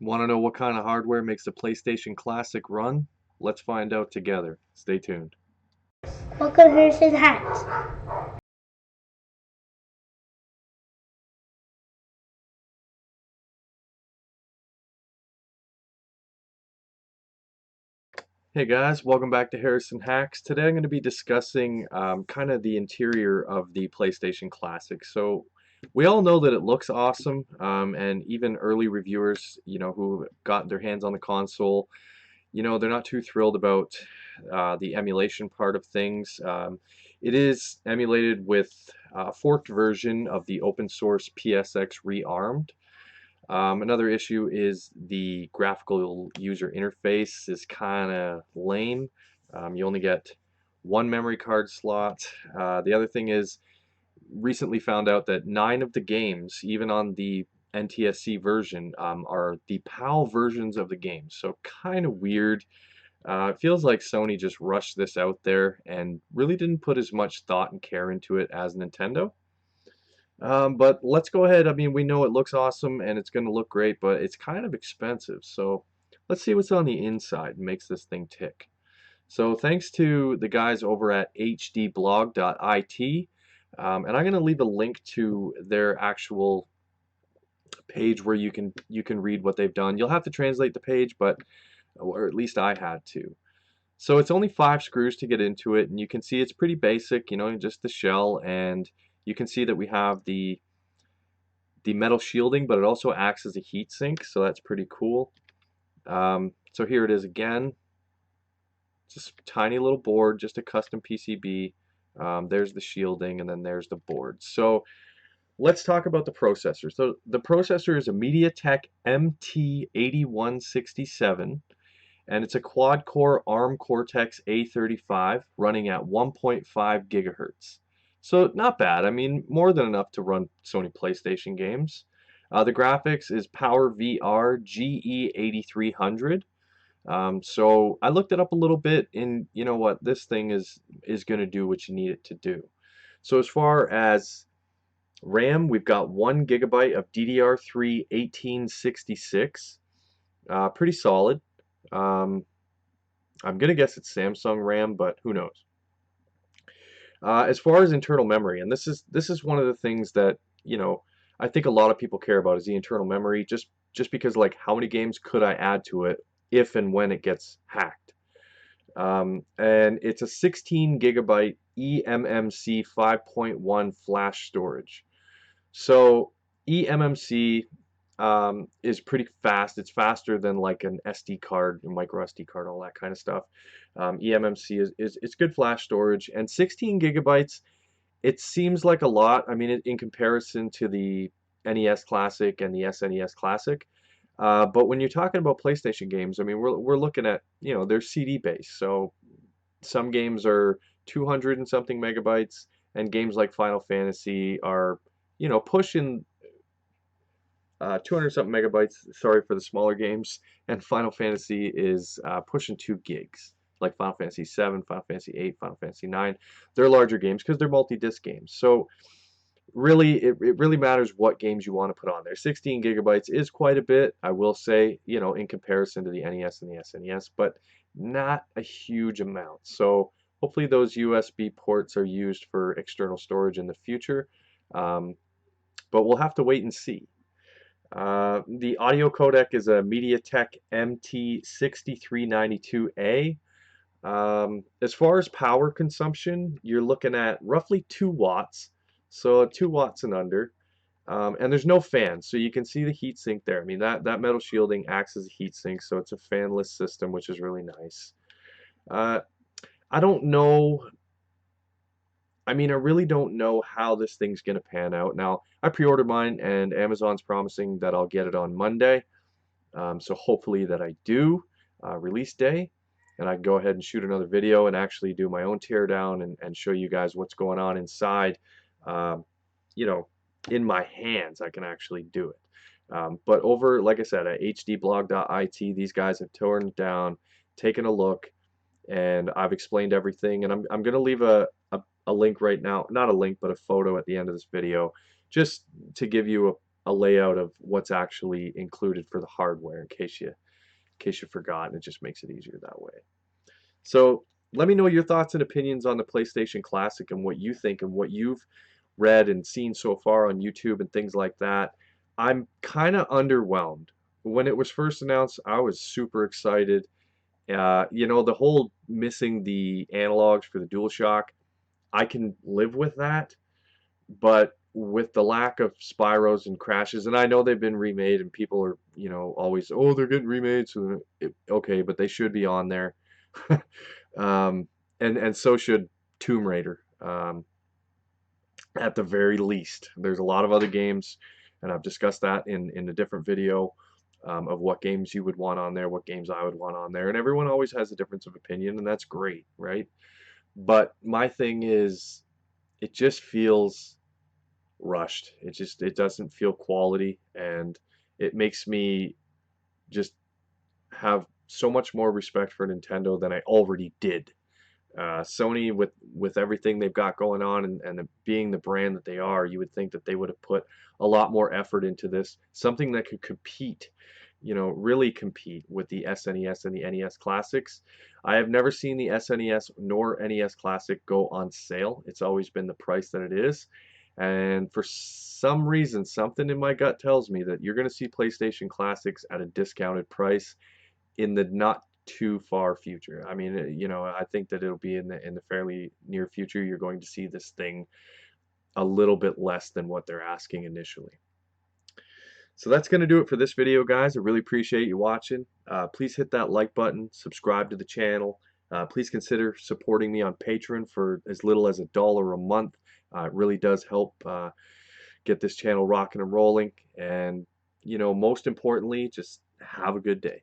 Want to know what kind of hardware makes the PlayStation Classic run? Let's find out together. Stay tuned. Welcome Harrison Hacks. Hey guys, welcome back to Harrison Hacks. Today I'm going to be discussing kind of the interior of the PlayStation Classic. So we all know that it looks awesome, and even early reviewers, who got their hands on the console, they're not too thrilled about the emulation part of things. It is emulated with a forked version of the open source PSX rearmed. Another issue is the graphical user interface is kind of lame. You only get one memory card slot. The other thing is, recently found out that 9 of the games, even on the NTSC version, are the PAL versions of the game. So kind of weird. It feels like Sony just rushed this out there and really didn't put as much thought and care into it as Nintendo. But let's go ahead. I mean, we know it looks awesome and it's going to look great, but it's kind of expensive. So let's see what's on the inside and makes this thing tick. So thanks to the guys over at hdblog.it, and I'm going to leave a link to their actual page where you can read what they've done. You'll have to translate the page, but or at least I had to. So it's only 5 screws to get into it, and you can see it's pretty basic, just the shell, and you can see that we have the metal shielding, but it also acts as a heat sink, so that's pretty cool. So here it is again, just a tiny little board, just a custom PCB. There's the shielding, and then there's the board. So let's talk about the processor. So the processor is a MediaTek MT8167, and it's a quad-core ARM Cortex-A35 running at 1.5 gigahertz. So not bad. I mean, more than enough to run Sony PlayStation games. The graphics is PowerVR GE8300. So I looked it up a little bit, and you know what? This thing is going to do what you need it to do. So as far as RAM, we've got 1 gigabyte of DDR3 1866. Pretty solid. Um, I'm gonna guess it's Samsung RAM, but who knows? As far as internal memory, and this is one of the things that I think a lot of people care about is the internal memory, just because, like, how many games could I add to it if and when it gets hacked? And it's a 16 gigabyte eMMC 5.1 flash storage. So eMMC is pretty fast. It's faster than like an SD card, a micro SD card, all that kind of stuff. eMMC is it's good flash storage, and 16 gigabytes. It seems like a lot. I mean, in comparison to the NES Classic and the SNES Classic. But when you're talking about PlayStation games, I mean, we're looking at, they're CD based. So some games are 200 and something megabytes, and games like Final Fantasy are, pushing 200 something megabytes. Sorry for the smaller games, and Final Fantasy is pushing 2 gigs. Like Final Fantasy 7, Final Fantasy 8, Final Fantasy 9. They're larger games because they're multi-disc games. So really, it really matters what games you want to put on there. 16 gigabytes is quite a bit, I will say, in comparison to the NES and the SNES, but not a huge amount. So hopefully those USB ports are used for external storage in the future, but we'll have to wait and see. The audio codec is a MediaTek MT6392A. As far as power consumption, you're looking at roughly 2 watts, so 2 watts and under. And there's no fan, so you can see the heat sink there. I mean, that metal shielding acts as a heat sink, so it's a fanless system, which is really nice. Uh, I don't know. I mean, I really don't know how this thing's going to pan out. Now, I pre-ordered mine, and Amazon's promising that I'll get it on Monday. So hopefully that I do, release day, and I can go ahead and shoot another video and actually do my own teardown and show you guys what's going on inside. Um, you know, in my hands, I can actually do it. But over, like I said, at hdblog.it, these guys have torn it down, taken a look, and I've explained everything. And I'm going to leave a link right now, not a link, but a photo at the end of this video, just to give you a layout of what's actually included for the hardware in case you forgot, and it just makes it easier that way. So let me know your thoughts and opinions on the PlayStation Classic and what you think and what you've read and seen so far on YouTube and things like that. I'm kind of underwhelmed. When it was first announced, I was super excited. The whole missing the analogs for the DualShock, I can live with that, but with the lack of Spyros and crashes, and I know they've been remade, and people are, always, oh, they're getting remade, so okay, but they should be on there. um, and so should Tomb Raider. At the very least, there's a lot of other games, and I've discussed that in a different video, of what games you would want on there, what games I would want on there, and everyone always has a difference of opinion, and that's great, right? But my thing is, it just feels rushed. It doesn't feel quality, and it makes me just have so much more respect for Nintendo than I already did. Sony, with everything they've got going on, and being the brand that they are, you would think that they would have put a lot more effort into this, something that could compete, really compete with the SNES and the NES classics. I have never seen the SNES nor NES classic go on sale. It's always been the price that it is. And for some reason, something in my gut tells me that you're going to see PlayStation classics at a discounted price in the not too far future. I mean, I think that it'll be in the fairly near future. You're going to see this thing a little bit less than what they're asking initially. So that's going to do it for this video, guys. I really appreciate you watching. Please hit that like button, subscribe to the channel. Please consider supporting me on Patreon for as little as $1 a month. It really does help get this channel rocking and rolling. And, most importantly, just have a good day.